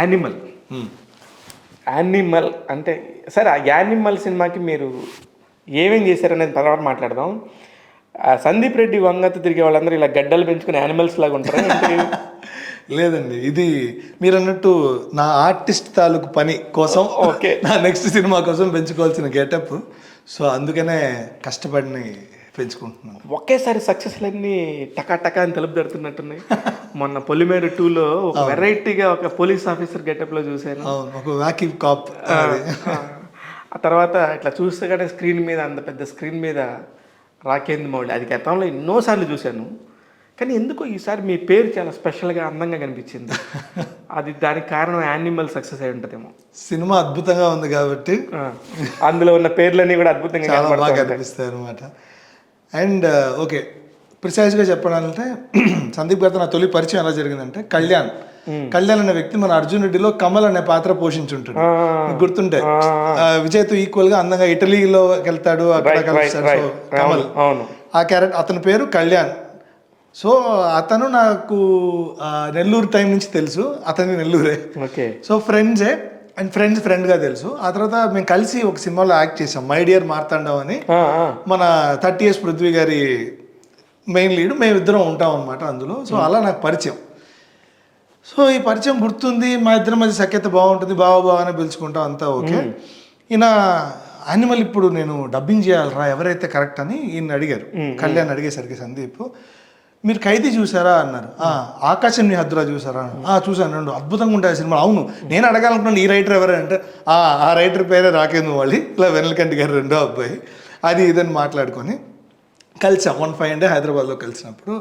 Animal. Animal అంటే సరే, ఆ యానిమల్ సినిమాకి మీరు ఏమేం చేశారనేది తర్వాత మాట్లాడదాం. సందీప్ రెడ్డి వంగతో తిరిగే వాళ్ళందరూ ఇలా గడ్డలు పెంచుకుని యానిమల్స్ లాగా ఉంటారా అంటే? లేదండి, ఇది మీరు అన్నట్టు నా ఆర్టిస్ట్ తాలూకు పని కోసం, ఓకే, నా నెక్స్ట్ సినిమా కోసం పెంచుకోవాల్సిన గెటప్. సో అందుకనే కష్టపడిని పెంచుకుంటున్నాను. ఒకేసారి సక్సెస్లన్నీ టకా టకా అని తలుపు దడుతున్నట్టున్నాయి. మొన్న పొలిమేరు 2లో ఒక వెరైటీగా ఒక పోలీస్ ఆఫీసర్ గెటప్లో చూశాను. ఒక వ్యాక్యూమ్ కాప్. ఆ తర్వాత ఇట్లా చూస్తే కానీ స్క్రీన్ మీద, అంత పెద్ద స్క్రీన్ మీద రాకేంద్ర మౌళి, అది గతంలో ఎన్నోసార్లు చూశాను. కానీ ఎందుకో ఈసారి మీ పేరు చాలా స్పెషల్గా అందంగా కనిపించింది. అది దానికి కారణం యానిమల్ సక్సెస్ అయి ఉంటుందేమో. సినిమా అద్భుతంగా ఉంది కాబట్టి అందులో ఉన్న పేర్లన్నీ కూడా అద్భుతంగా చాలా బాగా కనిపిస్తాయి అనమాట. అండ్ ఓకే, ప్రిసైజ్గా చెప్పాలంటే సందీప్ గారితో నా తొలి పరిచయం ఎలా జరిగిందంటే, కళ్యాణ్ అనే వ్యక్తి మన అర్జున్ రెడ్డిలో కమల్ అనే పాత్ర పోషించుంటాడు, గుర్తుంటే. విజయ్తో ఈక్వల్ గా అందంగా ఇటలీలో వెళ్తాడు, అక్కడ కలుస్తాడు కమల్. ఆ క్యారెక్టర్, అతని పేరు కళ్యాణ్. సో అతను నాకు నెల్లూరు టైం నుంచి తెలుసు, అతని నెల్లూరే. సో ఫ్రెండ్సే, అండ్ ఫ్రెండ్గా తెలుసు. ఆ తర్వాత మేము కలిసి ఒక సినిమాలో యాక్ట్ చేసాం, మై డియర్ మార్తాండం అని. మన 30 years పృథ్వీ గారి మెయిన్ లీడ్, మేమిద్దరం ఉంటాం అనమాట అందులో. సో అలా నాకు పరిచయం. సో ఈ పరిచయం గుర్తుంది, మా ఇద్దరి మధ్య సఖ్యత బాగుంటుంది, బావా అని పిలుచుకుంటాం, అంతా ఓకే. ఈయన యానిమల్ ఇప్పుడు నేను డబ్బింగ్ చేయాలరా, ఎవరైతే కరెక్ట్ అని ఈయన అడిగారు. కళ్యాణ్ అడిగేసరికి సందీప్, మీరు ఖైదీ చూసారా అన్నారు. ఆకాశం నీ హద్దురా చూసారా? చూసాను, 2 అద్భుతంగా ఉంటాయి సినిమా. అవును, నేను అడగాలనుకున్నాను ఈ రైటర్ ఎవరంటే, ఆ రైటర్ పేరే రాకేంద్ర మౌళి, ఇలా వెన్నెలకంటి గారు 2వ అబ్బాయి. అది ఇదని మాట్లాడుకొని కలిసాం 15 డే హైదరాబాద్లో. కలిసినప్పుడు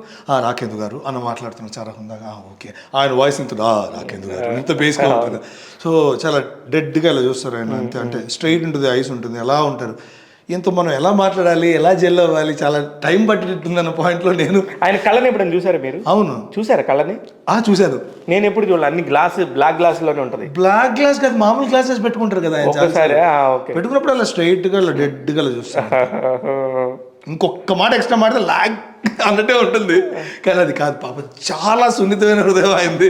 రాకేంద్ర గారు అన్న మాట్లాడుతున్నారు చాలా హుందాగా. ఓకే, ఆయన వాయిస్ ఇంత రాకేంద్ర గారు ఇంత బేస్గా ఉంటుంది. సో చాలా డెడ్గా ఇలా చూస్తారు ఆయన, అంతే. అంటే స్ట్రైట్ ఉంటుంది, ఐస్ ఉంటుంది, ఎలా ఉంటారు. ఇంత మనం ఎలా మాట్లాడాలి, ఎలా జెల్ అవ్వాలి, చాలా టైం పట్టినట్టుందన్న పాయింట్లో నేను. ఆయన కళ్ళని ఎప్పుడైనా చూసారా మీరు? అవును, చూసారా కళ్ళని? చూశాను. నేను ఎప్పుడు చూడాలి, అన్ని బ్లాక్ గ్లాస్లోనే ఉంటుంది. బ్లాక్ గ్లాస్ కాదు, మామూలు గ్లాసెస్ పెట్టుకుంటారు కదా పెట్టుకున్నప్పుడు అలా స్ట్రైట్గా అలా డెడ్గా అలా చూస్తాను. ఇంకొక మాట ఎక్స్ట్రా మాట లాగ్ అన్నట్టే ఉంటుంది, కానీ అది కాదు పాప, చాలా సున్నితమైన హృదయం అయింది.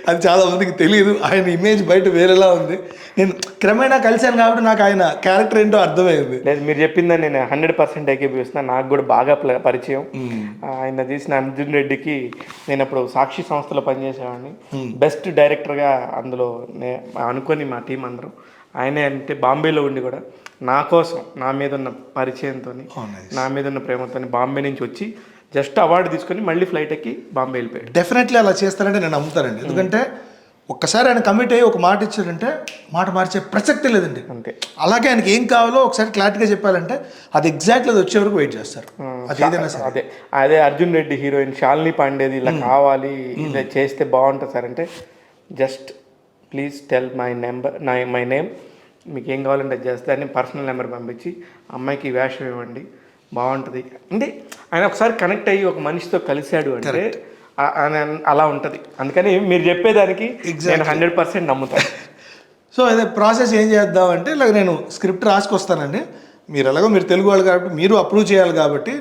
అది చాలా మందికి తెలియదు, ఆయన ఇమేజ్ బయట వేరేలా ఉంది. నేను క్రమేణా కలిశాను కాబట్టి నాకు ఆయన క్యారెక్టర్ ఏంటో అర్థమైంది. లేదు, మీరు చెప్పిందని నేను 100% ఏకీభవిస్తున్నా. నాకు కూడా బాగా పరిచయం. ఆయన తీసిన అర్జున్ రెడ్డికి నేను అప్పుడు సాక్షి సంస్థలో పనిచేసేవాడిని, బెస్ట్ డైరెక్టర్గా అందులో అనుకొని మా టీం అందరం. ఆయనే అంటే బాంబేలో ఉండి కూడా నా కోసం, నా మీద ఉన్న పరిచయంతో, నా మీద ఉన్న ప్రేమతో బాంబే నుంచి వచ్చి జస్ట్ అవార్డు తీసుకొని మళ్ళీ ఫ్లైట్ ఎక్కి బాంబే వెళ్ళిపోయాడు. డెఫినెట్లీ అలా చేస్తారంటే నేను నమ్ముతానండి. ఎందుకంటే ఒక్కసారి ఆయన కమిట్ అయ్యి ఒక మాట ఇచ్చారంటే మాట మార్చే ప్రసక్తే లేదండి. అంతే. అలాగే ఆయనకి ఏం కావాలో ఒకసారి క్లారిటీగా చెప్పాలంటే అది ఎగ్జాక్ట్లీ అది వచ్చే వరకు వెయిట్ చేస్తారు. అది ఏదైనా సరే. అదే అర్జున్ రెడ్డి హీరోయిన్ శాలిని పాండేది ఇలా కావాలి, ఇలా చేస్తే బాగుంటుంది సార్ అంటే, just please tell my name, మీకు ఏం కావాలంటే అది చేస్తే అని పర్సనల్ నెంబర్ పంపించి అమ్మాయికి వేషం ఇవ్వండి బాగుంటుంది అంటే, ఆయన ఒకసారి కనెక్ట్ అయ్యి ఒక మనిషితో కలిశాడు అంటే అలా ఉంటుంది. అందుకని మీరు చెప్పేదానికి నేను 100% నమ్ముతాను. సో అదే ప్రాసెస్ ఏం చేద్దామంటే, ఇలా నేను స్క్రిప్ట్ రాసుకొస్తానండి. మీరు ఎలాగో మీరు తెలుగు వాళ్ళు కాబట్టి మీరు అప్రూవ్ చేయాలి కాబట్టి,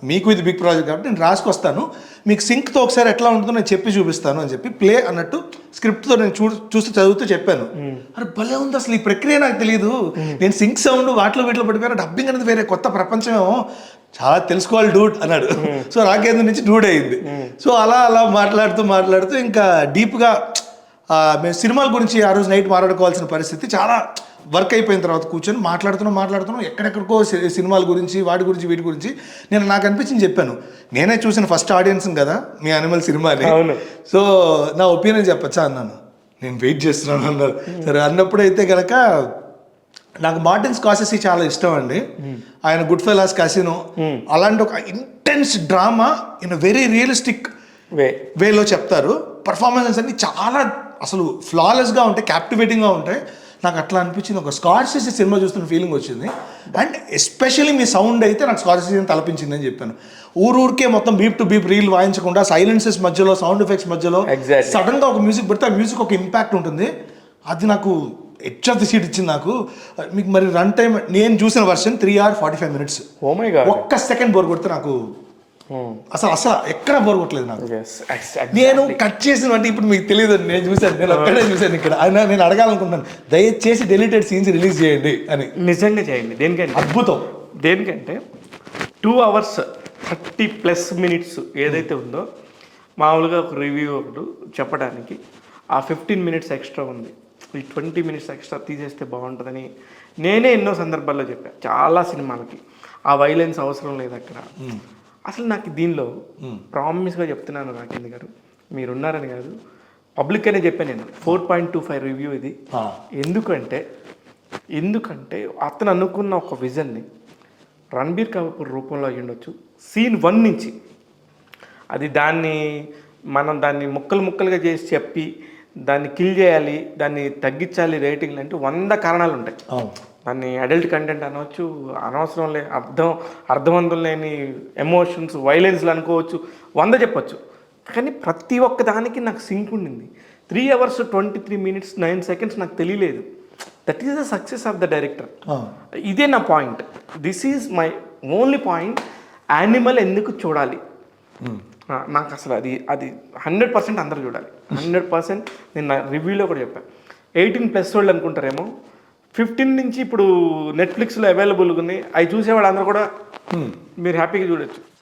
మీకు ఇది బిగ్ ప్రాజెక్ట్ కాబట్టి నేను రాసుకొస్తాను, మీకు సింక్తో ఒకసారి ఎట్లా ఉంటుందో నేను చెప్పి చూపిస్తాను అని చెప్పి ప్లే అన్నట్టు స్క్రిప్ట్తో నేను చూస్తూ చదువుతూ చెప్పాను. అరే భలే ఉంది, అసలు ఈ ప్రక్రియ నాకు తెలియదు, నేను సింక్ సౌండ్ వాటిలో వీటిలో పడిపోయాను, డబ్బింగ్ అనేది వేరే కొత్త ప్రపంచమేమో, చాలా తెలుసుకోవాలి డూడ్ అన్నాడు. సో రాకేంద్ర నుంచి డూడ్ అయింది. సో అలా మాట్లాడుతూ ఇంకా డీప్గా మేము సినిమాల గురించి ఆ రోజు నైట్ మాట్లాడుకోవాల్సిన పరిస్థితి, చాలా వర్క్ అయిపోయిన తర్వాత కూర్చొని మాట్లాడుతున్నాం ఎక్కడెక్కడికో సినిమాల గురించి, వాటి గురించి, వీటి గురించి. నేను నాకు అనిపించింది చెప్పాను, నేనే చూసిన ఫస్ట్ ఆడియన్స్ కదా మీ యానిమల్ సినిమాని. సో నా ఒపీనియన్ చెప్పచ్చా అన్నాను. నేను వెయిట్ చేస్తున్నాను అన్నారు. సరే అన్నప్పుడైతే కనుక నాకు మార్టిన్ స్కార్సెసీ చాలా ఇష్టం అండి. ఆయన గుడ్ ఫెలాస్, కాసినో అలాంటి ఒక intense drama in very realistic వేలో చెప్తారు. పర్ఫార్మెన్సెస్ అన్ని చాలా అసలు ఫ్లాలెస్గా ఉంటాయి, క్యాప్టివేటింగ్గా ఉంటాయి. నాకు అట్లా అనిపించింది, ఒక స్కార్సెసీ సినిమా చూస్తున్న ఫీలింగ్ వచ్చింది. అండ్ ఎస్పెషల్లీ మీ సౌండ్ అయితే నాకు స్కార్సెసీని తలపించింది అని చెప్పాను. ఊరికే మొత్తం బీప్ టు బీప్ రీల్ వాయించకుండా సైలెన్సెస్ మధ్యలో, సౌండ్ ఎఫెక్ట్స్ మధ్యలో సడన్గా ఒక మ్యూజిక్ పెడితే ఆ మ్యూజిక్ ఒక ఇంపాక్ట్ ఉంటుంది. అది నాకు ఎడ్జ్ ఆఫ్ ది సీట్ ఇచ్చింది నాకు. మీకు మరి రన్ టైం నేను చూసిన వర్షన్ 3 hours 45 minutes. ఒక్క సెకండ్ బోర్ కొడితే నాకు అసలు ఎక్కడ బోర్ కొట్టలేదు నాకు. ఎస్ నేను కట్ చేసిన అంటే ఇప్పుడు మీకు తెలియదు, నేను చూశాను, నేను ఒక్కడే చూశాను ఇక్కడ. ఆయన నేను అడగాలనుకుంటున్నాను, దయచేసి డెలిటెడ్ సీన్స్ రిలీజ్ చేయండి అని. నిజంగా చేయండి. దేనికంటే అద్భుతం. దేనికంటే 2 hours 30+ ఏదైతే ఉందో మామూలుగా ఒక రివ్యూ ఒకటి చెప్పడానికి ఆ 15 minutes ఎక్స్ట్రా ఉంది. ఈ 20 minutes ఎక్స్ట్రా తీసేస్తే బాగుంటుందని నేనే ఎన్నో సందర్భాల్లో చెప్పాను. చాలా సినిమాలకి ఆ వైలెన్స్ అవసరం లేదు అక్కడ. అసలు నాకు దీనిలో ప్రామిస్గా చెప్తున్నాను రాకేంద్ర గారు, మీరున్నారని కాదు, పబ్లిక్ అనే చెప్పాను నేను. 4.25 రివ్యూ ఇది. ఎందుకంటే అతను అనుకున్న ఒక విజన్ని రణబీర్ కపూర్ రూపంలో అయ్యి ఉండొచ్చు. Scene 1 నుంచి అది మనం దాన్ని ముక్కలుగా చేసి చెప్పి దాన్ని కిల్ చేయాలి, దాన్ని తగ్గించాలి రేటింగ్లు అంటే 100 కారణాలు ఉంటాయి. దాన్ని అడల్ట్ కంటెంట్ అనవచ్చు, అనవసరం అర్థవంతం లేని ఎమోషన్స్, వైలెన్స్లు అనుకోవచ్చు, 100 చెప్పచ్చు. కానీ ప్రతి ఒక్క దానికి నాకు సింక్ ఉండింది. 3 hours 23 minutes 9 seconds నాకు తెలియలేదు. That is the success of the director. ఇదే నా point. This is my only point. Animal ఎందుకు చూడాలి నాకు అసలు అది 100% అందరూ చూడాలి. 100% నేను నా రివ్యూలో కూడా చెప్పాను. 18+ వాళ్ళు అనుకుంటారేమో, 15 నుంచి ఇప్పుడు నెట్ఫ్లిక్స్లో అవైలబుల్గా ఉన్నాయి. అవి చూసేవాళ్ళు అందరూ కూడా మీరు హ్యాపీగా చూడొచ్చు.